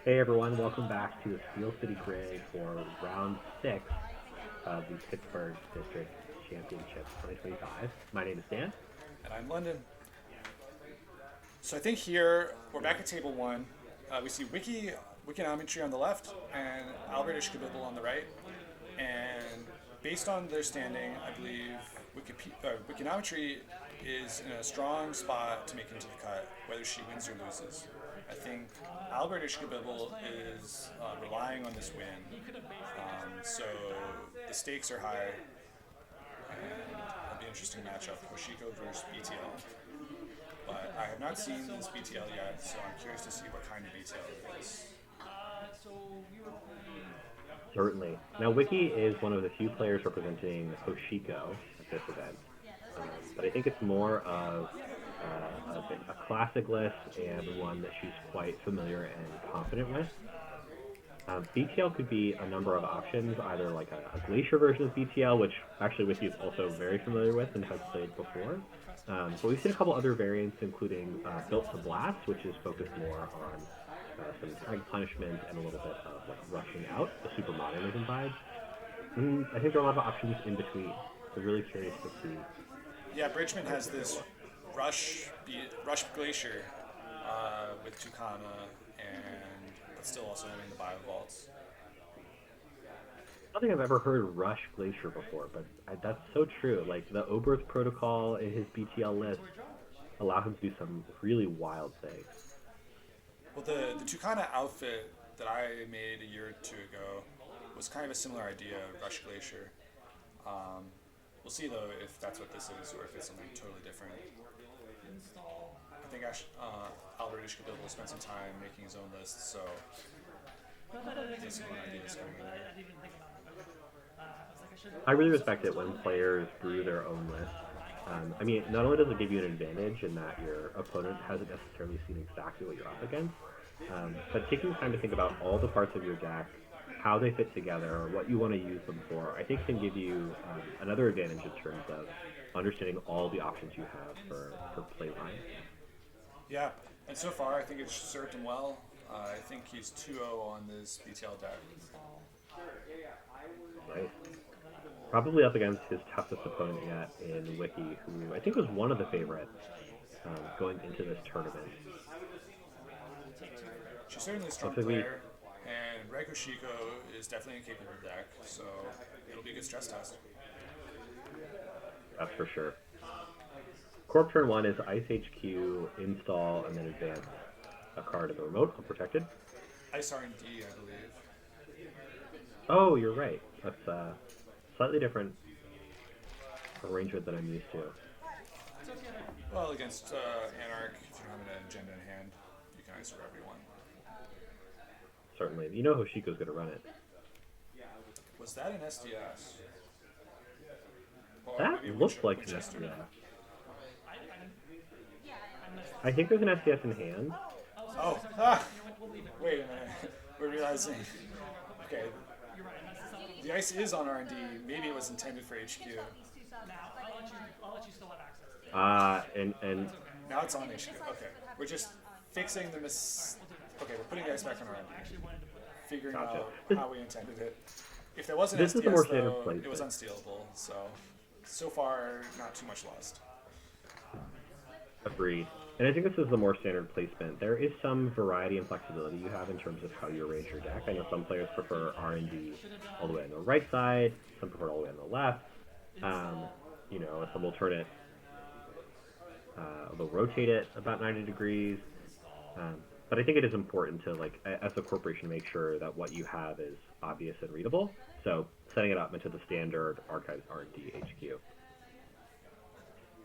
Hey everyone, welcome back to the Steel City Grid for round 6 of the Pittsburgh District Championship 2025. My name is Dan. And I'm London. So I think here we're back at table one. We see Wikignometry on the left and AlbertIshkabibble on the right. And based on their standing, I believe Wikignometry is in a strong spot to make into the cut, whether she wins or loses. I think AlbertIshkabibble is relying on this win, so the stakes are high, and it'll be an interesting matchup: Hoshiko versus BTL. But I have not seen this BTL yet, so I'm curious to see what kind of BTL it is. Certainly. Now, Wiki is one of the few players representing Hoshiko at this event, but I think it's more of a classic list and one that she's quite familiar and confident with. BTL could be a number of options, either like a Glacier version of BTL, which actually Wiki is also very familiar with and has played before. But we've seen a couple other variants, including Built to Blast, which is focused more on some tag punishment and a little bit of like rushing out, the super modernism vibe. And I think there are a lot of options in between. So really curious to see. Yeah, Bridgman has this Rush Glacier with Tucana and but still also having the Bio Vaults. I don't think I've ever heard Rush Glacier before, but that's so true. Like the Oberth protocol in his BTL list allow him to do some really wild things. Well, the Tucana outfit that I made a year or two ago was kind of a similar idea, Rush Glacier. Um, we'll see though if that's what this is or if it's something totally different. I think Albert Ishkabibble will spend some time making his own list, so there's some ideas coming in there. I really respect it when players brew their own list. I mean, not only does it give you an advantage in that your opponent hasn't necessarily seen exactly what you're up against, but taking time to think about all the parts of your deck, how they fit together, what you want to use them for, I think can give you another advantage in terms of understanding all the options you have for play line. Yeah, and so far I think it's served him well. I think he's 2-0 on this BTL deck. Right? Probably up against his toughest opponent yet in Wiki, who I think was one of the favorites going into this tournament. She's certainly a strong Looks like we, player, and Red Hoshiko is definitely a capable deck, so it'll be a good stress test. that's for sure. Corp turn one is Ice HQ, install, and then advance a card to the remote, unprotected. Ice R&D, I believe. Oh, you're right. That's slightly different arrangement than I'm used to. Well, against Anarch, if you don't have an agenda in hand, you can ice wherever you want. Certainly. You know Hoshiko's going to run it. Was that an SDS? Or That maybe a looks like an Winchester? SDS. I think there's an SDS in hand. Oh, wait a minute. We're realizing. Okay, the ice is on R&D. Maybe it was intended for HQ. And Now it's on HQ. Okay, we're just fixing the miss. Okay, we're putting the ice back on R&D. Figuring gotcha. out how we intended it. If there was an This is the more SDS standard though, it was placement. unstealable. So far, not too much lost. Agreed. And I think this is the more standard placement. There is some variety and flexibility you have in terms of how you arrange your deck. I know some players prefer R&D all the way on the right side, some prefer it all the way on the left. Um, some will turn it, they'll rotate it about 90 degrees. Um, but I think it is important to, like, as a corporation, make sure that what you have is obvious and readable. So setting it up into the standard Archives R&D HQ.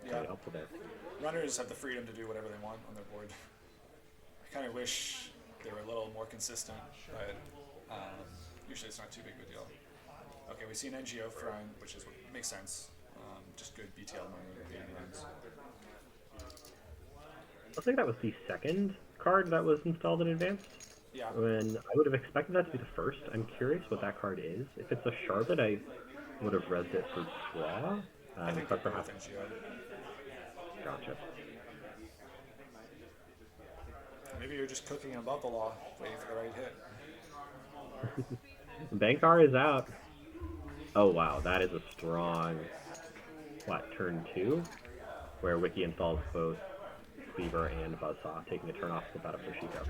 Yeah, Very helpful there. runners have the freedom to do whatever they want on their board. I kind of wish they were a little more consistent, but usually it's not too big of a deal. Okay, we see an NGO front, which is makes sense. Just good BTL money being runs. I think that was the second card that was installed in advance. Yeah, When I would have expected that to be the first. I'm curious what that card is. If it's a Charlotte, I would have rezzed it for draw. I think they're But both perhaps NGO. gotcha. Maybe you're just cooking above the law, waiting for the right hit. Bankar is out. Oh wow, that is a strong, what, turn 2? Where Wiki installs both Cleaver and Buzzsaw, taking a turn off the bat of Hoshiko.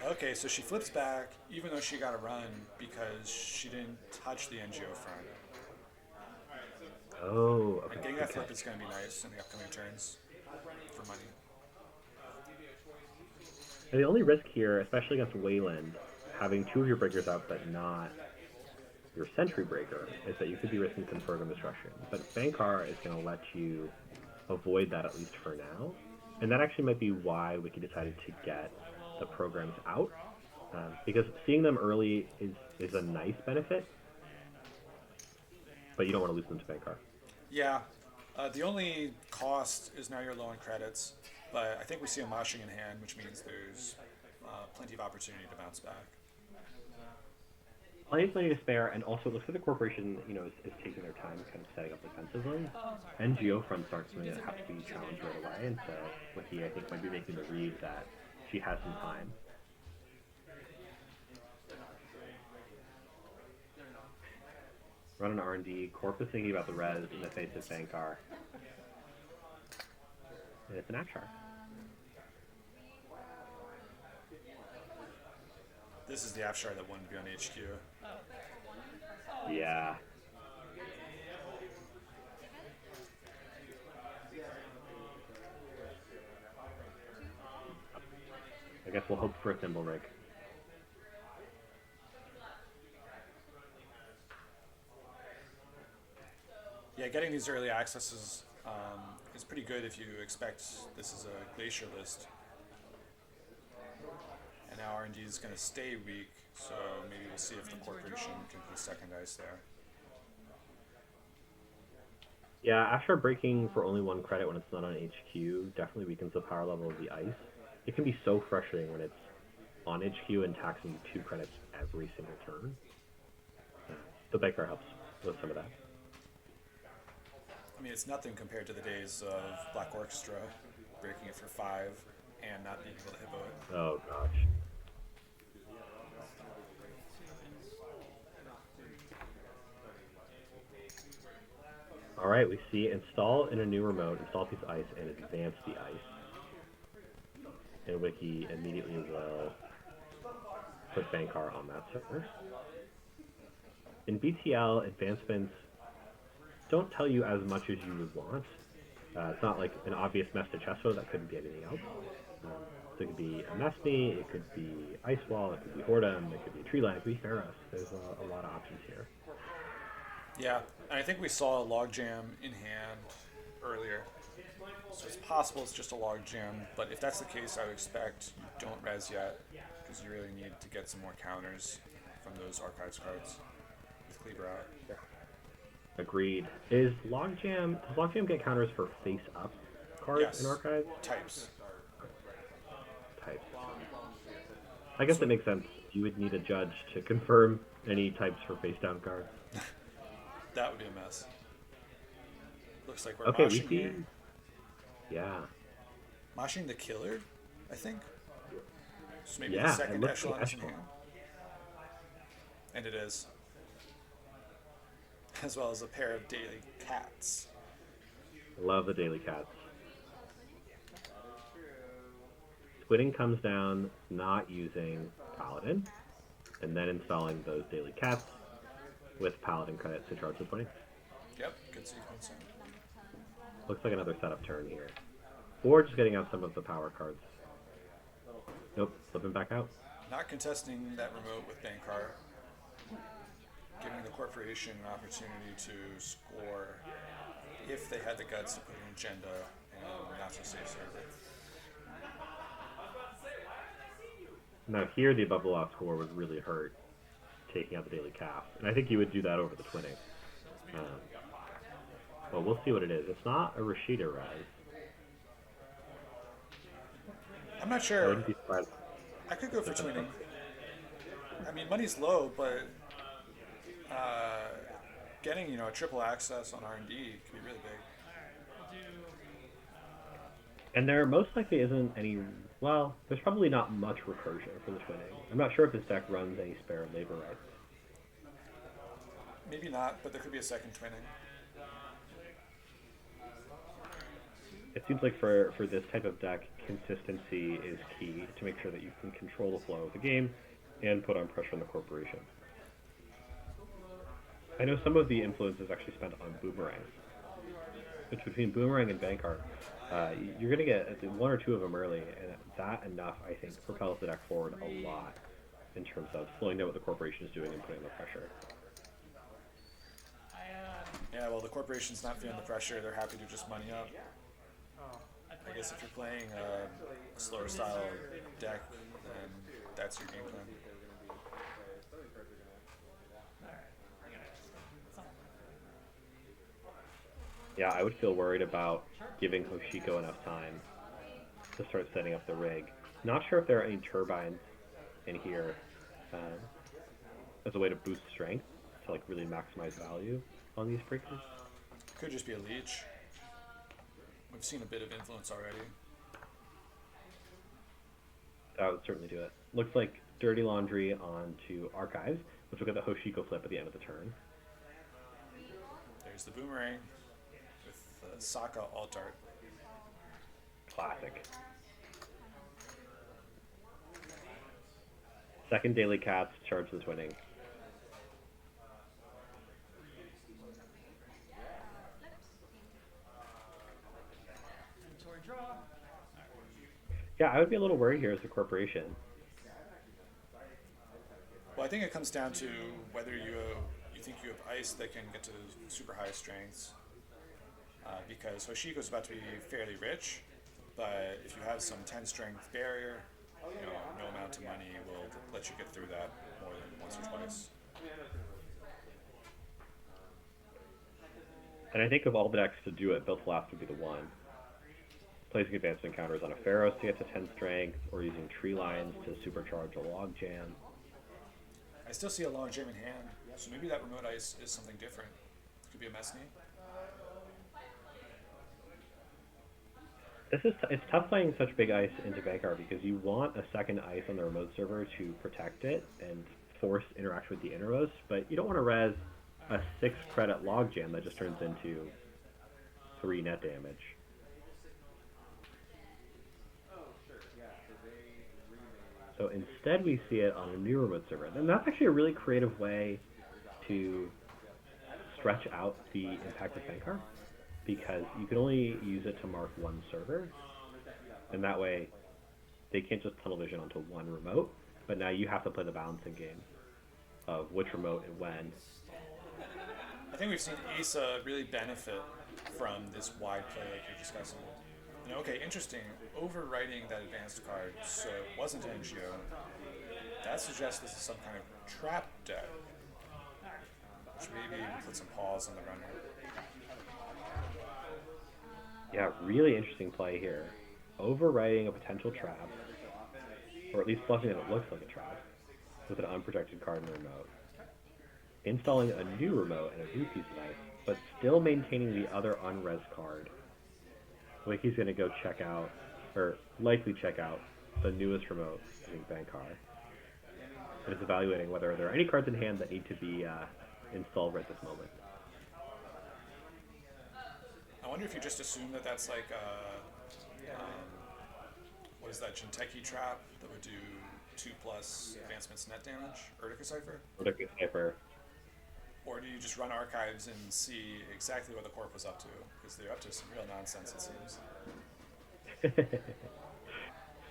Okay, so she flips back, even though she got a run, because she didn't touch the NGO front. Oh, okay. And getting that okay. flip is going to be nice in the upcoming turns for money. And the only risk here, especially against Wayland, having 2 of your breakers out but not your Sentry Breaker, is that you could be risking some program destruction. But Bankar is going to let you avoid that, at least for now. And that actually might be why Wiki decided to get the programs out. Because seeing them early is a nice benefit, but you don't want to lose them to Bankar. Yeah, the only cost is now you're low on credits, but I think we see a moshing in hand, which means there's plenty of opportunity to bounce back. Plenty of money to spare, and also it looks like the corporation, is taking their time kind of setting up defensively. NGO front starts something that has to be challenged right away, and so Wiki, I think, might be making the read that she has some time. Run an R&D. Corp is thinking about the res in the face of Bankar. And it's an Akshar. This is the Afshar that wanted to be on HQ. Yeah. I guess we'll hope for a thimble rig. Yeah, getting these early accesses is pretty good if you expect this is a glacier list. And now R&D is going to stay weak, so maybe we'll see if the corporation can be second ice there. Yeah, after breaking for only 1 credit when it's not on HQ definitely weakens the power level of the ice. It can be so frustrating when it's on HQ and taxing 2 credits every single turn. So Bankar helps with some of that. I mean, it's nothing compared to the days of Black Orchestra breaking it for 5 and not being able to hippo it. Oh gosh. Alright, we see install in a new remote, install a piece of ice, and advance the ice. And Wiki immediately will put Bankar on that server. In BTL, advancements don't tell you as much as you would want. It's not like an obvious mess to Chesto, that couldn't be anything else. So it could be a Mesme, it could be Ice Wall, it could be Hordem, it could be Tree Line, it could be Pharos. There's a lot of options here. Yeah, and I think we saw a logjam in hand earlier. So it's possible it's just a logjam, but if that's the case, I would expect you don't res yet, because you really need to get some more counters from those archives cards with Cleaver out. Yeah. Agreed. Does Logjam get counters for face-up cards in archives? Types. Types. I guess that makes sense. You would need a judge to confirm any types for face-down cards. That would be a mess. Looks like we're okay, we moshing see. here. Yeah. Moshing the killer, I think. So maybe Yeah, the it second looks echelon like is in hand. And it is. As well as a pair of daily cats. Love the daily cats. Squidding comes down, not using Paladin, and then installing those daily cats with Paladin credits to charge the points. Yep, good sequencing. Looks like another setup turn here. Or just getting out some of the power cards. Nope, flipping back out. Not contesting that remote with Bankar. Giving the corporation an opportunity to score if they had the guts to put an agenda and not just say server. Now here the above the law score would really hurt taking out the daily calf. And I think you would do that over the twinning. Well, we'll see what it is. It's not a Rashida rise. I'm not I sure. wouldn't be surprised. I could go for twinning. I mean, money's low, but getting a triple access on R&D could be really big. And there most likely isn't any Well, there's probably not much recursion for the twinning. I'm not sure if this deck runs any spare labor rights. Maybe not, but there could be a second twinning. It seems like for this type of deck, consistency is key to make sure that you can control the flow of the game and put on pressure on the corporation. I know some of the influence is actually spent on boomerangs. Which between boomerang and bankar, you're going to get one or two of them early, and that enough, I think, propels the deck forward a lot in terms of slowing down what the corporation is doing and putting the pressure. Yeah, well, the corporation's not feeling the pressure. They're happy to just money up. I guess if you're playing a slower style deck, then that's your game plan. Yeah, I would feel worried about giving Hoshiko enough time to start setting up the rig. Not sure if there are any turbines in here as a way to boost strength to like really maximize value on these breakers. Could just be a leech. We've seen a bit of influence already. That would certainly do it. Looks like Dirty Laundry onto Archives, which will get the Hoshiko flip at the end of the turn. There's the boomerang with Sokka alt art. Classic. Second Daily Cats, charge the twinning. Yeah, I would be a little worried here as a corporation. Well, I think it comes down to whether you think you have ice that can get to super high strengths, because Hoshiko's about to be fairly rich, but if you have some 10 strength barrier, no amount of money will let you get through that more than once or twice. And I think of all the decks to do it, Built to Last would be the one. Placing advanced encounters on a Pharaohs to get to 10 strength, or using tree lines to supercharge a log jam. I still see a log jam in hand, so maybe that remote ice is something different. Could be a Messney. It's tough playing such big ice into Bankar because you want a second ice on the remote server to protect it and force interaction with the innermost, but you don't want to res a 6 credit log jam that just turns into 3 net damage. So instead we see it on a new remote server. And that's actually a really creative way to stretch out the impact of Bankar, because you can only use it to mark one server. And that way they can't just tunnel vision onto one remote, but now you have to play the balancing game of which remote and when. I think we've seen Asa really benefit from this wide play like you're discussing. Okay, interesting. Overwriting that advanced card, so it wasn't NGO. That suggests this is some kind of trap deck, which maybe put some pause on the runner. Yeah, really interesting play here. Overwriting a potential trap, or at least flushing that it looks like a trap, with an unprotected card in the remote. Installing a new remote and a new piece of ice, but still maintaining the other unres card. Wiki's going to go check out, or likely check out, the newest remote, I think Bankar. And is evaluating whether there are any cards in hand that need to be installed right this moment. I wonder if you just assume that that's like what is that, Jinteki trap that would do 2+ advancements net damage? Urtica Cipher? Urtica Cipher. Or do you just run archives and see exactly what the corp was up to? Because they're up to some real nonsense, it seems.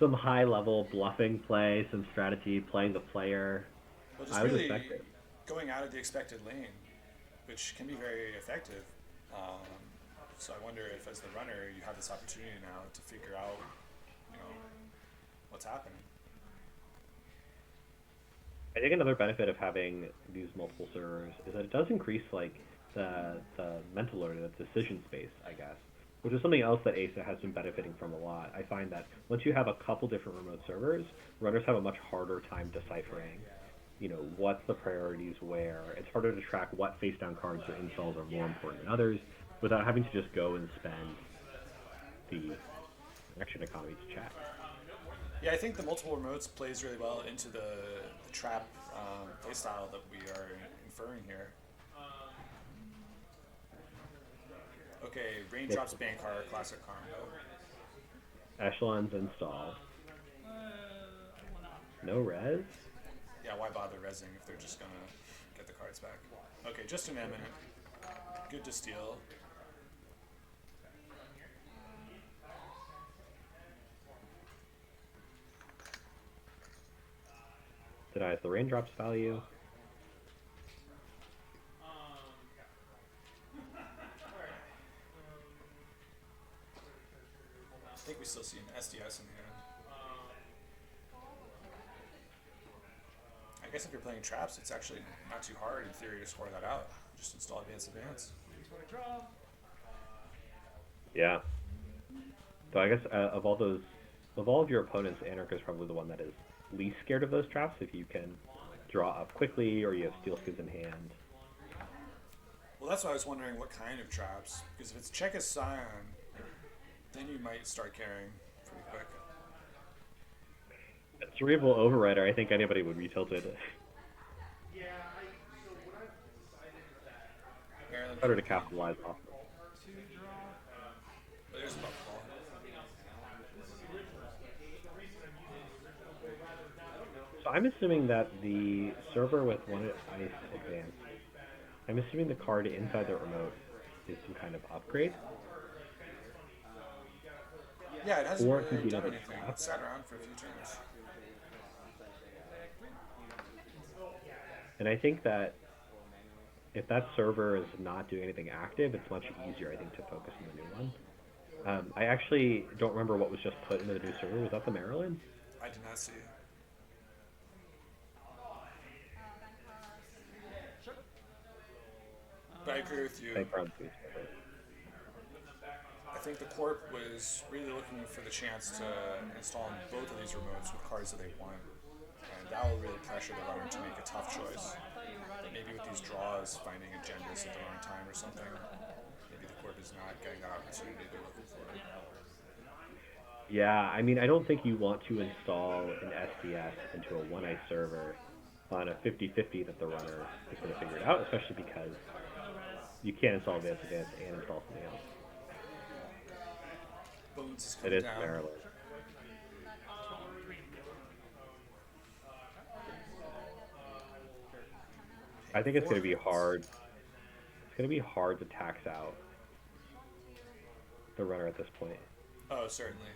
Some high-level bluffing play, some strategy, playing the player. Well, just really going out of the expected lane, which can be very effective. So I wonder if, as the runner, you have this opportunity now to figure out, what's happening. I think another benefit of having these multiple servers is that it does increase like the mental load, the decision space, I guess, which is something else that ASA has been benefiting from a lot. I find that once you have a couple different remote servers, runners have a much harder time deciphering, what's the priorities where. It's harder to track what face-down cards or installs are more important than others without having to just go and spend the action economy to chat. Yeah, I think the multiple remotes plays really well into the trap playstyle that we are inferring here. Okay, Yes. raindrops, Bankar, classic combo. Echelons installed. No res? Yeah, why bother resing if they're just gonna get the cards back? Okay, just an eminent. Good to steal. Denies the raindrops value. I think we still see an SDS in hand. I guess if you're playing traps, it's actually not too hard in theory to score that out. Just install advance. Yeah. So I guess of all of your opponents, Anarch is probably the one that is least scared of those traps if you can draw up quickly or you have steel skins in hand. Well, that's why I was wondering what kind of traps. Because if it's check as Scion, then you might start caring pretty quick. Cerebral Overrider, I think anybody would be tilted. Maryland. Harder to capitalize off. But there's a buffball. So I'm assuming that the server with one ice advance, I'm assuming the card inside the remote is some kind of upgrade. Yeah, it hasn't Or it could really be done another anything. trap. It sat around for a few turns. And I think that if that server is not doing anything active, it's much easier, I think, to focus on the new one. I actually don't remember what was just put into the new server. Was that the Maryland? I did not see. But I agree with you. I think the Corp was really looking for the chance to install both of these remotes with cards that they want. And that will really pressure the runner to make a tough choice. But maybe with these draws, finding agendas at the wrong time or something, maybe the Corp is not getting that opportunity they're looking for. Yeah, I mean, I don't think you want to install an SDS into a one ice server on a 50-50 that the runner is going to figure it out, especially because you can't install advance and install something else. Bones is It coming is down. Maryland. I think it's going to be hard. It's going to be hard to tax out the runner at this point. Oh, certainly.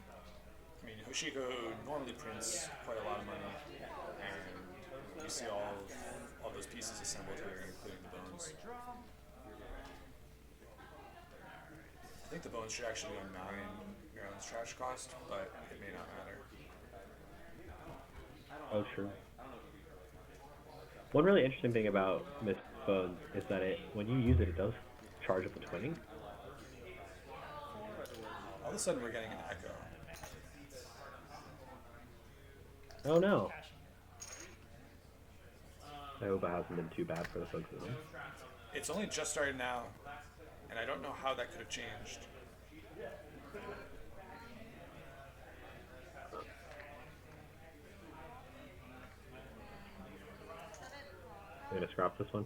I mean, Hoshiko normally prints quite a lot of money, and you see all those pieces assembled here, including the bones. I think the bones should actually be on 9 Maryland's trash cost, but it may not matter. Oh, true. One really interesting thing about Miss Bones is that when you use it, it does charge up the twinning. All of a sudden, we're getting an echo. Oh no. I hope it hasn't been too bad for the folks at home. It's only just started now, and I don't know how that could have changed. I'm going to scrap this one.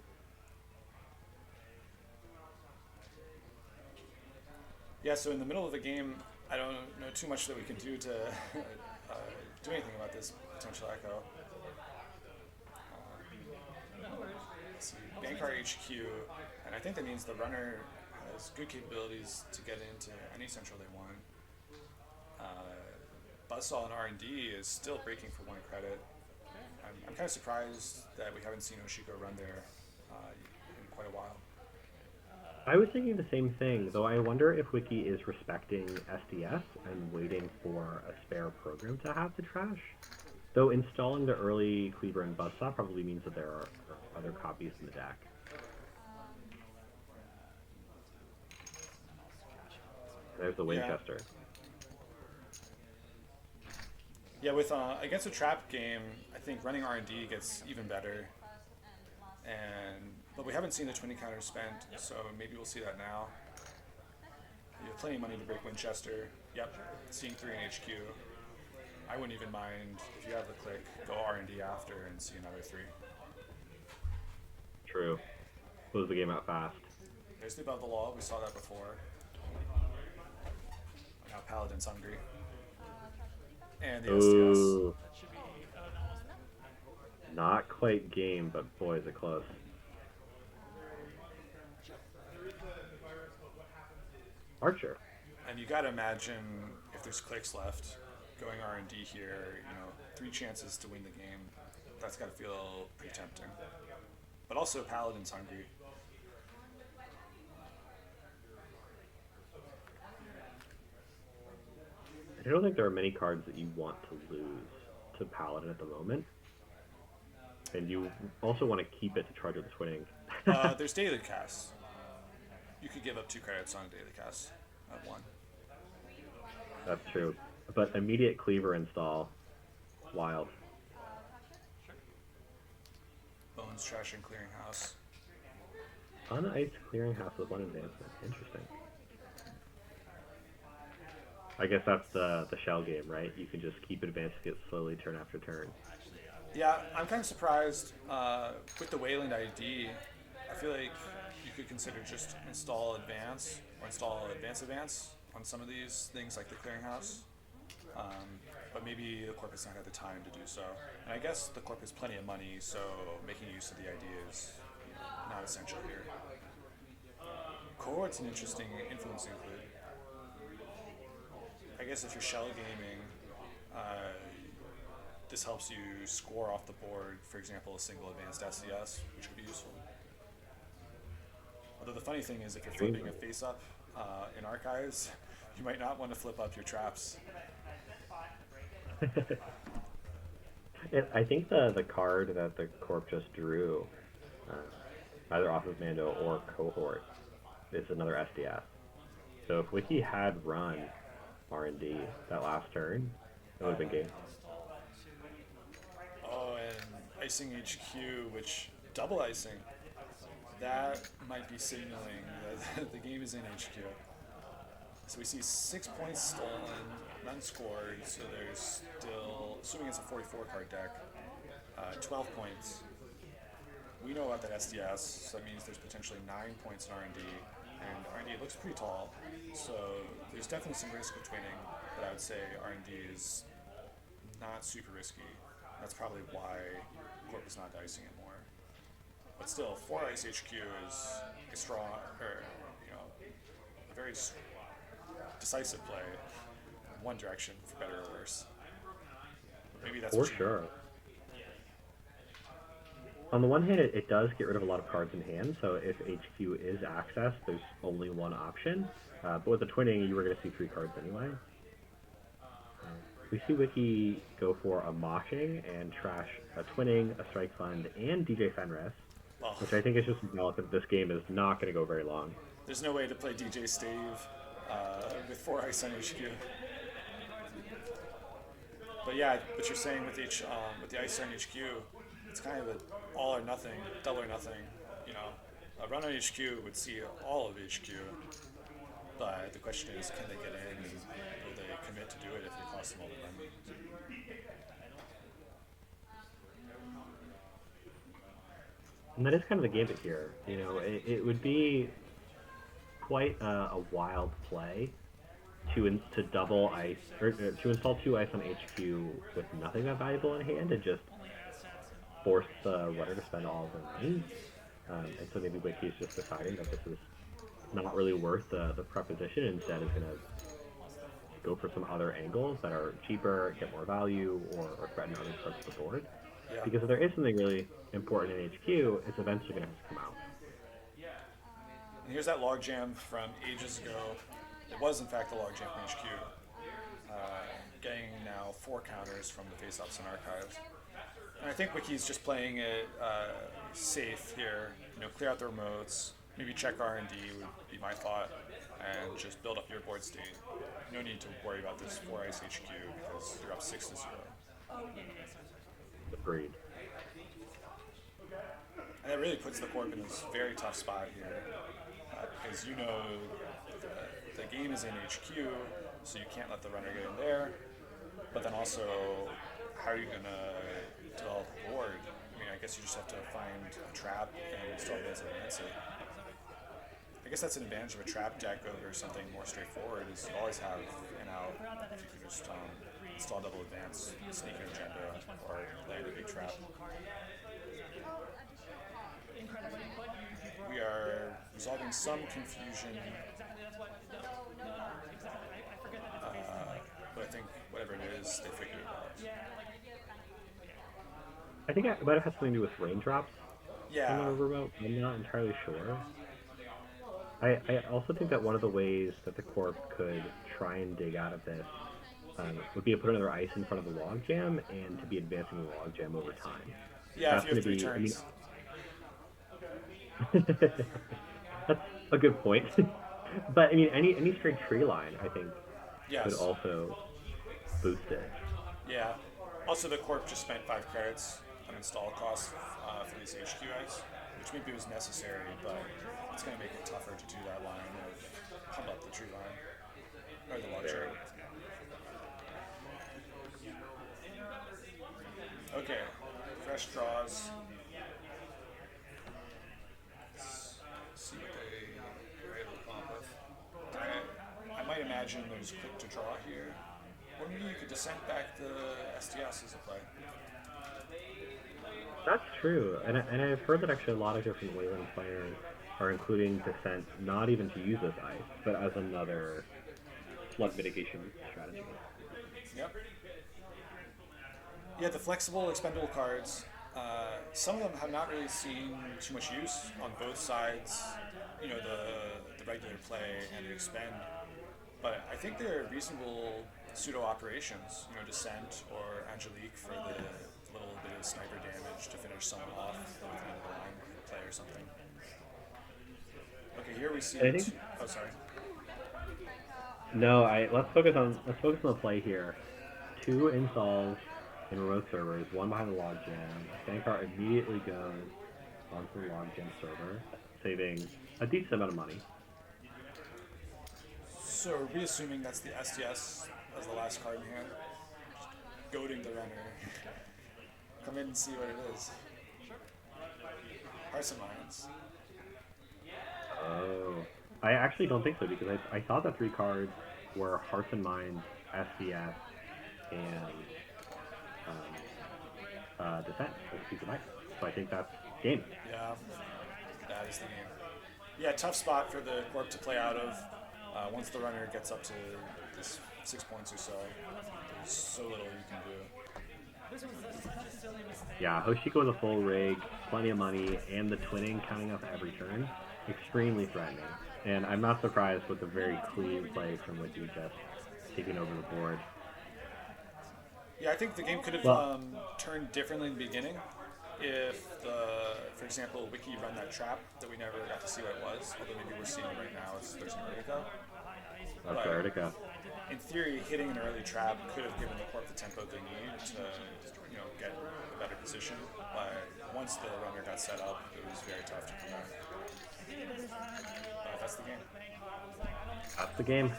Yeah, so in the middle of the game, I don't know too much that we can do to do anything about this potential echo. Let's see, Bankar HQ, and I think that means the runner has good capabilities to get into any central they want. Buzzsaw and R&D is still breaking for 1 credit. I'm kind of surprised that we haven't seen Hoshiko run there in quite a while. I was thinking the same thing, though I wonder if Wiki is respecting SDS and waiting for a spare program to have the trash. Though installing the early Cleaver and Buzzsaw probably means that there are other copies in the deck. There's the Winchester. Yeah, with against a trap game, I think running R&D gets even better. But we haven't seen the 20 counter spent, so maybe we'll see that now. You have plenty of money to break Winchester. Yep, seeing 3 in HQ. I wouldn't even mind if you have the click, go R&D after and see another 3. True. Close the game out fast. There's the above the law, we saw that before. Now Paladin's hungry. And the STS. Ooh. Not quite game, but boy, is it close. Archer. And you gotta imagine if there's clicks left, going R&D here, 3 chances to win the game. That's gotta feel pretty tempting. But also Paladin's hungry. I don't think there are many cards that you want to lose to Paladin at the moment. And you also want to keep it to charge with the twinning. There's daily cast. You could give up 2 credits on a daily cast at 1. That's true. But immediate cleaver install, wild. Bones, Trash, and Clearinghouse. Uniced clearinghouse with 1 advancement. Interesting. I guess that's the shell game, right? You can just keep advancing it slowly turn after turn. Yeah, I'm kind of surprised with the Wayland ID. I feel like you could consider just install advance or install advance on some of these things like the clearinghouse. But maybe the corp has not had the time to do so. And I guess the corp has plenty of money, so making use of the ID is not essential here. Cohort's an interesting influence include. I guess if you're shell gaming, this helps you score off the board, for example, a single advanced SDS, which could be useful. Although the funny thing is, if you're flipping a face-up in archives, you might not want to flip up your traps. I think the card that the corp just drew, either off of Mando or Cohort, is another SDS. So if Wiki had run R&D that last turn, it would have been game. Oh, and icing HQ, which double icing, that might be signaling that the game is in HQ. So we see 6 points stolen, none scored, so there's still, assuming it's a 44 card deck, 12 points. We know about that SDS, so that means there's potentially 9 points in R&D, and R&D looks pretty tall, so there's definitely some risk of twinning, but I would say R&D is not super risky. That's probably why Corp is not dicing it more. But still, 4 ice HQ is a strong, or, a very decisive play in one direction, for better or worse. Maybe that's For sure. On the one hand, it does get rid of a lot of cards in hand, so if HQ is accessed, there's only one option. But with the twinning, you were going to see 3 cards anyway. We see Wiki go for a moshing and trash a twinning, a strike fund, and DJ Fenris, which I think is just symbolic that this game is not going to go very long. There's no way to play DJ Stave with 4 ice on HQ. But yeah, what you're saying with the ice on HQ, it's kind of an all or nothing, double or nothing. A run on HQ would see all of HQ, but the question is, can they get in, and will they commit to do it if it costs them all the money? And that is kind of the gambit here. It would be quite a wild play to double ice, or to install 2 ice on HQ with nothing that valuable in hand and just force the runner to spend all of their money. And so maybe Wiki is just deciding that this is not really worth the preposition, instead is going to go for some other angles that are cheaper, get more value, or threaten other parts of the board. Yeah. Because if there is something really important in HQ, it's eventually going to have to come out. And here's that logjam from ages ago. It was, in fact, the logjam from HQ. Getting now 4 counters from the face-offs and archives. And I think Wiki's just playing it safe here. Clear out the remotes, maybe check R&D would be my thought, and just build up your board state. No need to worry about this 4 ice HQ because you're up 6-0. Agreed. And that really puts the corp in this very tough spot here, because the game is in HQ, so you can't let the runner get in there. but then also, how are you gonna develop a board? I mean, I guess you just have to find a trap and install it as an advance it. I guess that's an advantage of a trap deck over something more straightforward. Is you always have an out if you can just install double advance, sneak an agenda, or land a big trap. We are resolving some confusion, but I think whatever it is, they figured it out. I think it might have had something to do with raindrops on the Yeah, riverboat. I'm not entirely sure. I also think that one of the ways that the Corp could try and dig out of this would be to put another ice in front of the logjam and to be advancing the logjam over time. yeah. If That's you have going to three be, I mean, turns, that's a good point. But I mean, any straight tree line, I think, could yes, also boost it. yeah. Also, the corp just spent 5 credits on install costs for these HQ ice, which maybe was necessary, but it's going to make it tougher to do that line of pump up the tree line or the log Very. chart. Okay, fresh draws. Let's see what they were able to come up with. I might imagine there's quick to draw here. Or maybe you could descent back the SDS as a play. That's true, and I've heard that actually a lot of different Wayland players are including Descent not even to use as ice, but as another flood mitigation strategy. Yep. Yeah, the flexible expendable cards. Some of them have not really seen too much use on both sides. You know, the regular play and the expend. But I think they're reasonable pseudo operations. You know, Descent or Angelique for the little bit of sniper damage to finish someone off with the end of the line play or something. Okay, here we see. And I think Oh, sorry. no, I let's focus on the play here. 2 installs in remote servers, 1 behind the logjam. Bankar immediately goes onto the logjam server, saving a decent amount of money. So are we assuming that's the SDS as the last card in hand? Goading the runner. Come in and see what it is. Hearts and Minds. Oh, I actually don't think so because I thought the 3 cards were Hearts and Minds, SDS, and Descent with Speak of Ice. So I think that's game. Yeah, that is the game. Yeah, tough spot for the Corp to play out of. Once the runner gets up to this 6 points or so, there's so little you can do. Yeah, Hoshiko with a full rig, plenty of money, and the twinning counting up every turn. Extremely threatening. And I'm not surprised with the very clean play from Wiki just taking over the board. Yeah, I think the game could have Well, turned differently in the beginning if, for example, Wiki run that trap that we never got to see what it was, although maybe we're seeing it right now as there's an Erika. that's But where to go. in theory, hitting an early trap could have given the Corp the tempo they need to, get a better position. But once the runner got set up, it was very tough to come back. But that's the game. That's the game.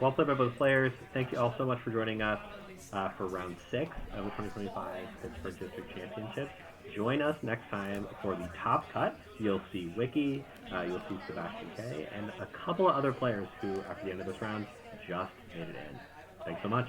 Well played by both players. Thank you all so much for joining us for round 6 of the 2025 Pittsburgh District Championship. Join us next time for the top cut. You'll see Wiki, you'll see Sebastian K, and a couple of other players who, after the end of this round, just made it in. Thanks so much.